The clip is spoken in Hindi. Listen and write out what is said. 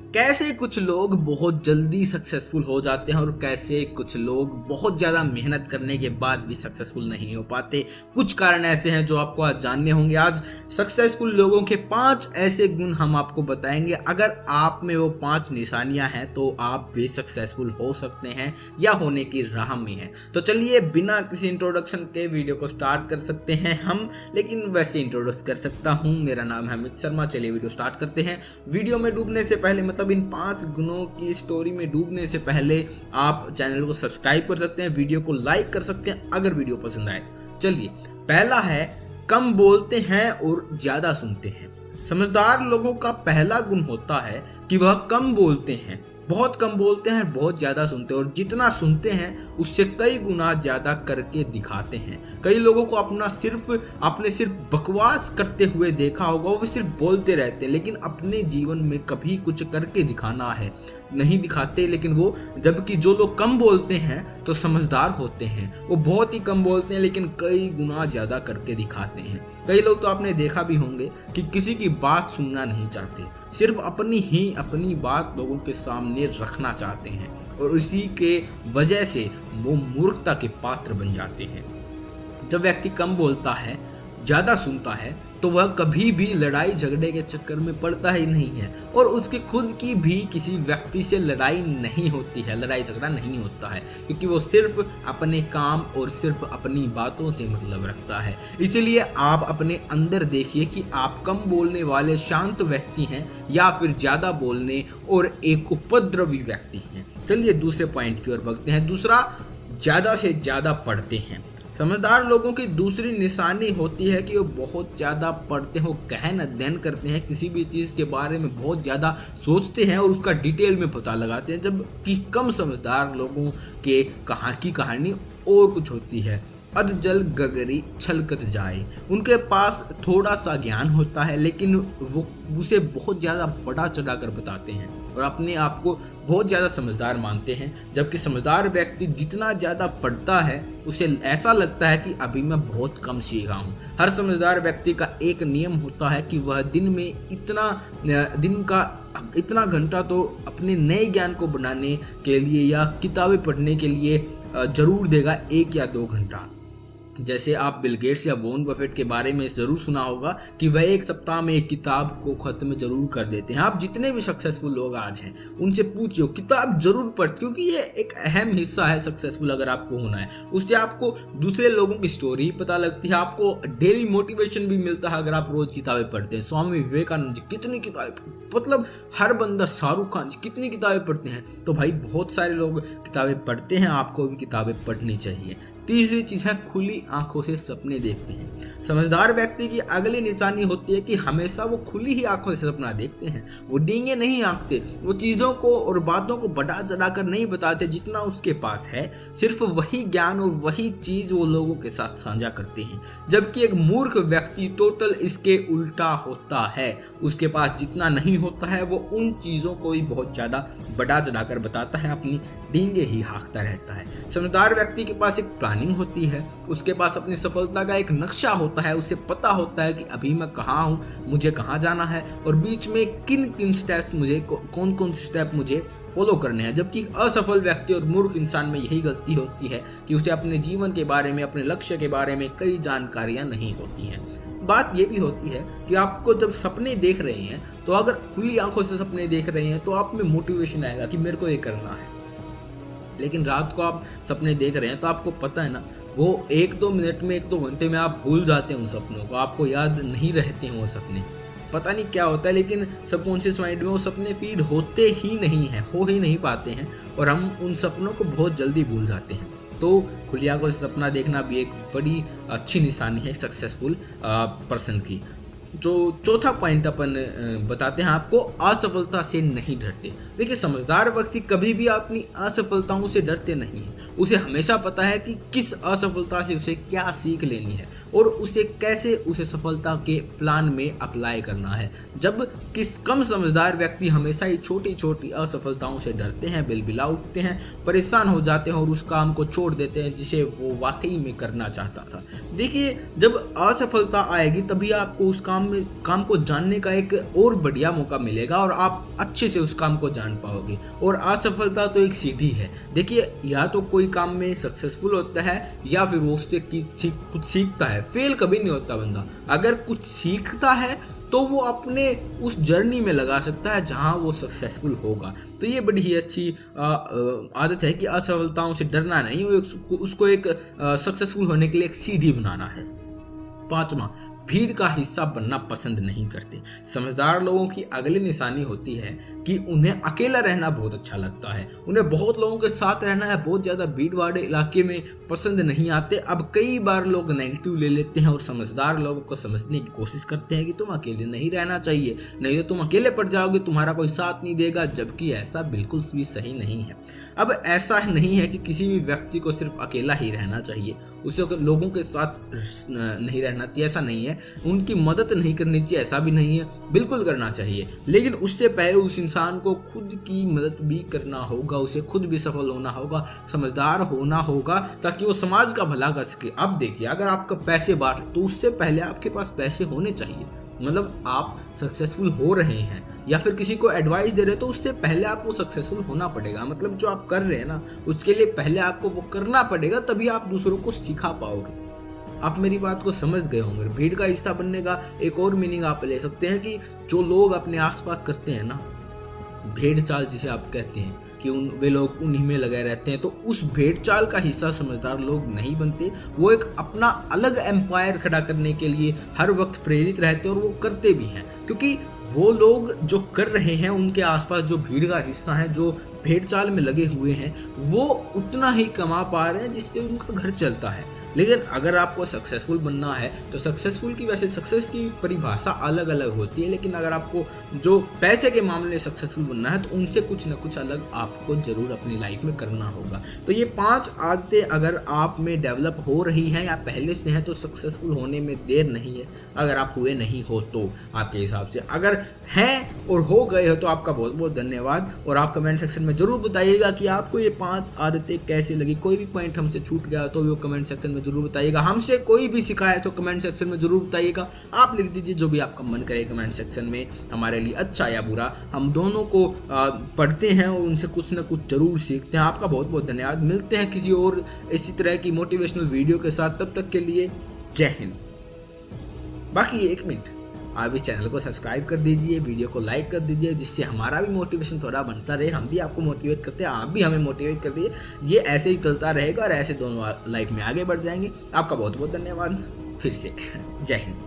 कैसे कुछ लोग बहुत जल्दी सक्सेसफुल हो जाते हैं और कैसे कुछ लोग बहुत ज़्यादा मेहनत करने के बाद भी सक्सेसफुल नहीं हो पाते। कुछ कारण ऐसे हैं जो आपको आज जानने होंगे। आज सक्सेसफुल लोगों के 5 ऐसे गुण हम आपको बताएंगे। अगर आप में वो 5 निशानियां हैं तो आप भी सक्सेसफुल हो सकते हैं या होने की राह में हैं। तो चलिए बिना किसी इंट्रोडक्शन के वीडियो को स्टार्ट कर सकते हैं हम, लेकिन वैसे इंट्रोड्यूस कर सकता हूँ। मेरा नाम है अमित शर्मा। चलिए वीडियो स्टार्ट करते हैं। वीडियो में डूबने से पहले, मतलब इन 5 गुणों की स्टोरी में डूबने से पहले, आप चैनल को सब्सक्राइब कर सकते हैं, वीडियो को लाइक कर सकते हैं अगर वीडियो पसंद आए। चलिए, पहला है कम बोलते हैं और ज्यादा सुनते हैं। समझदार लोगों का पहला गुण होता है कि वह कम बोलते हैं, बहुत कम बोलते हैं, बहुत ज़्यादा सुनते हैं और जितना सुनते हैं उससे कई गुना ज़्यादा करके दिखाते हैं। कई लोगों को आपने सिर्फ बकवास करते हुए देखा होगा। वो सिर्फ बोलते रहते हैं लेकिन अपने जीवन में कभी कुछ करके दिखाना है नहीं दिखाते। लेकिन वो, जबकि जो लोग कम बोलते हैं तो समझदार होते हैं, वो बहुत ही कम बोलते हैं लेकिन कई गुना ज़्यादा करके दिखाते हैं। कई लोग तो आपने देखा भी होंगे कि किसी की बात सुनना नहीं चाहते, सिर्फ अपनी बात लोगों के सामने रखना चाहते हैं और इसी के वजह से वो मूर्खता के पात्र बन जाते हैं। जब व्यक्ति कम बोलता है, ज़्यादा सुनता है, तो वह कभी भी लड़ाई झगड़े के चक्कर में पड़ता ही नहीं है और उसकी खुद की भी किसी व्यक्ति से लड़ाई नहीं होती है, लड़ाई झगड़ा नहीं होता है, क्योंकि वो सिर्फ अपने काम और सिर्फ अपनी बातों से मतलब रखता है। इसीलिए आप अपने अंदर देखिए कि आप कम बोलने वाले शांत व्यक्ति हैं या फिर ज़्यादा बोलने और एक उपद्रवी व्यक्ति हैं। चलिए दूसरे पॉइंट की ओर बढ़ते हैं। दूसरा, ज़्यादा से ज़्यादा पढ़ते हैं। समझदार लोगों की दूसरी निशानी होती है कि वो बहुत ज़्यादा पढ़ते हैं, वो गहन अध्ययन करते हैं, किसी भी चीज़ के बारे में बहुत ज़्यादा सोचते हैं और उसका डिटेल में पता लगाते हैं। जबकि कम समझदार लोगों के कहानी और कुछ होती है। अध जल गगरी छलकत जाए। उनके पास थोड़ा सा ज्ञान होता है लेकिन वो उसे बहुत ज़्यादा बढ़ा चढ़ा कर बताते हैं और अपने आप को बहुत ज़्यादा समझदार मानते हैं। जबकि समझदार व्यक्ति जितना ज़्यादा पढ़ता है उसे ऐसा लगता है कि अभी मैं बहुत कम सीखा हूँ। हर समझदार व्यक्ति का एक नियम होता है कि वह दिन का इतना घंटा तो अपने नए ज्ञान को बनाने के लिए या किताबें पढ़ने के लिए ज़रूर देगा, 1 या 2 घंटा। जैसे आप बिल गेट्स या वॉरेन बफेट के बारे में ज़रूर सुना होगा कि वह 1 सप्ताह में एक किताब को ख़त्म ज़रूर कर देते हैं। आप जितने भी सक्सेसफुल लोग आज हैं उनसे पूछिए, किताब ज़रूर पढ़, क्योंकि ये एक अहम हिस्सा है सक्सेसफुल अगर आपको होना है। उससे आपको दूसरे लोगों की स्टोरी पता लगती है, आपको डेली मोटिवेशन भी मिलता है अगर आप रोज़ किताबें पढ़ते हैं। स्वामी विवेकानंद जी कितनी किताबें, मतलब हर बंदा, शाहरुख खान जी कितनी किताबें पढ़ते हैं। तो भाई बहुत सारे लोग किताबें पढ़ते हैं, आपको भी किताबें पढ़नी चाहिए। तीसरी चीज़ है खुली आंखों से सपने देखते हैं। समझदार व्यक्ति की अगली निशानी होती है कि हमेशा वो खुली ही आंखों से सपना देखते हैं। वो डींगे नहीं आंकते, वो चीज़ों को और बातों को बढ़ा चढ़ा कर नहीं बताते जितना उसके पास है। सिर्फ वही ज्ञान और वही चीज़ वो लोगों के साथ साझा करते हैं। जबकि एक मूर्ख व्यक्ति टोटल इसके उल्टा होता है। उसके पास जितना नहीं होता है वो उन चीज़ों को ही बहुत ज़्यादा बढ़ा चढ़ा कर बताता है, अपनी डींगे ही हाँकता रहता है। समझदार व्यक्ति के पास एक प्लानिंग होती है, उसके पास अपनी सफलता का एक नक्शा होता है। उसे पता होता है कि अभी मैं कहाँ हूँ, मुझे कहाँ जाना है और बीच में किन स्टेप्स मुझे, कौन से स्टेप मुझे फॉलो करने हैं। जबकि असफल व्यक्ति और मूर्ख इंसान में यही गलती होती है कि उसे अपने जीवन के बारे में, अपने लक्ष्य के बारे में कई जानकारियाँ नहीं होती हैं। बात ये भी होती है कि आपको जब सपने देख रहे हैं तो अगर खुली आंखों से सपने देख रहे हैं तो आप में मोटिवेशन आएगा कि मेरे को ये करना है। लेकिन रात को आप सपने देख रहे हैं तो आपको पता है ना, वो 1-2 मिनट में, 1-2 घंटे में आप भूल जाते हैं उन सपनों को, आपको याद नहीं रहते हैं वो सपने। पता नहीं क्या होता है लेकिन सबकॉन्शियस माइंड में वो सपने फीड होते ही नहीं हैं, हो ही नहीं पाते हैं और हम उन सपनों को बहुत जल्दी भूल जाते हैं। तो खुली आंखों से सपना देखना भी एक बड़ी अच्छी निशानी है सक्सेसफुल पर्सन की। जो चौथा पॉइंट अपन बताते हैं आपको, असफलता से नहीं डरते। देखिए, समझदार व्यक्ति कभी भी अपनी असफलताओं से डरते नहीं है। उसे हमेशा पता है कि किस असफलता से उसे क्या सीख लेनी है और उसे कैसे उसे सफलता के प्लान में अप्लाई करना है। जब किस कम समझदार व्यक्ति हमेशा ही छोटी छोटी असफलताओं से डरते हैं, बिलबिला उठते हैं, परेशान हो जाते हैं और उस काम को छोड़ देते हैं जिसे वो वाकई में करना चाहता था। देखिए, जब असफलता आएगी तभी आपको उस काम काम को जानने का एक और बढ़िया मौका मिलेगा और आप अच्छे से उस काम को जान पाओगे। और असफलता तो एक सीढ़ी है। देखिए, या तो कोई काम में सक्सेसफुल होता है या फिर वो उससे कुछ सीखता है। फेल कभी नहीं होता बंदा। अगर कुछ सीखता है तो वो अपने उस जर्नी में लगा सकता है जहां वो सक्सेसफुल होगा। तो ये बड़ी ही अच्छी आदत है कि असफलताओं से डरना नहीं, उसको एक सक्सेसफुल होने के लिए एक सीढ़ी बनाना है। 5वां, भीड़ का हिस्सा बनना पसंद नहीं करते। समझदार लोगों की अगली निशानी होती है कि उन्हें अकेला रहना बहुत अच्छा लगता है। उन्हें बहुत लोगों के साथ रहना है, बहुत ज़्यादा भीड़ वाले इलाके में पसंद नहीं आते। अब कई बार लोग नेगेटिव ले लेते हैं और समझदार लोगों को समझने की कोशिश करते हैं कि तुम अकेले नहीं रहना चाहिए, नहीं तो तुम अकेले पड़ जाओगे, तुम्हारा कोई साथ नहीं देगा, जबकि ऐसा बिल्कुल भी सही नहीं है। अब ऐसा नहीं है कि किसी भी व्यक्ति को सिर्फ अकेला ही रहना चाहिए, उसे लोगों के साथ नहीं रहना चाहिए, ऐसा नहीं है। उनकी मदद नहीं करनी चाहिए, ऐसा भी नहीं है, बिल्कुल करना चाहिए। लेकिन उससे पहले उस इंसान को खुद की मदद भी करना होगा, उसे खुद भी सफल होना होगा, समझदार होना होगा, ताकि वो समाज का भला कर सके। अब देखिए, अगर आपका पैसे बांट तो उससे पहले आपके पास पैसे होने चाहिए। मतलब आप सक्सेसफुल हो रहे हैं या फिर किसी को एडवाइस दे रहे हैं तो उससे पहले आपको सक्सेसफुल होना पड़ेगा। मतलब जो आप कर रहे हैं ना, उसके लिए पहले आपको वो करना पड़ेगा, तभी आप दूसरों को सिखा पाओगे। आप मेरी बात को समझ गए होंगे। भीड़ का हिस्सा बनने का एक और मीनिंग आप ले सकते हैं कि जो लोग अपने आसपास करते हैं ना, भेड़ चाल जिसे आप कहते हैं कि वे लोग उन्हीं में लगे रहते हैं, तो उस भेड़ चाल का हिस्सा समझदार लोग नहीं बनते। वो एक अपना अलग एम्पायर खड़ा करने के लिए हर वक्त प्रेरित रहते हैं और वो करते भी हैं, क्योंकि वो लोग जो कर रहे हैं उनके आसपास जो भीड़ का हिस्सा है, जो भेड़ चाल में लगे हुए हैं, वो उतना ही कमा पा रहे हैं जिससे उनका घर चलता है। लेकिन अगर आपको सक्सेसफुल बनना है तो सक्सेसफुल की वैसे सक्सेस की परिभाषा अलग अलग होती है, लेकिन अगर आपको जो पैसे के मामले में सक्सेसफुल बनना है तो उनसे कुछ ना कुछ अलग आपको जरूर अपनी लाइफ में करना होगा। तो ये 5 आदतें अगर आप में डेवलप हो रही हैं या पहले से हैं तो सक्सेसफुल होने में देर नहीं है। अगर आप हुए नहीं हो तो आपके हिसाब से, अगर हैं और हो गए हो तो आपका बहुत बहुत धन्यवाद। और आप कमेंट सेक्शन में जरूर बताइएगा कि आपको ये 5 आदतें कैसी लगी। कोई भी पॉइंट हमसे छूट गया तो वो कमेंट सेक्शन में जरूर बताइएगा। हमसे कोई भी शिकायत हो कमेंट सेक्शन में जरूर बताइएगा। आप लिख दीजिए जो भी आपका मन करे कमेंट सेक्शन में, हमारे लिए अच्छा या बुरा, हम दोनों को पढ़ते हैं और उनसे कुछ ना कुछ जरूर सीखते हैं। आपका बहुत बहुत धन्यवाद। मिलते हैं किसी और इसी तरह की मोटिवेशनल वीडियो के साथ, तब तक के लिए जय हिंद। बाकी 1 मिनट, आप इस चैनल को सब्सक्राइब कर दीजिए, वीडियो को लाइक कर दीजिए, जिससे हमारा भी मोटिवेशन थोड़ा बनता रहे। हम भी आपको मोटिवेट करते हैं, आप भी हमें मोटिवेट कर दीजिए। ये ऐसे ही चलता रहेगा और ऐसे दोनों लाइफ में आगे बढ़ जाएंगे। आपका बहुत बहुत धन्यवाद फिर से। जय हिंद।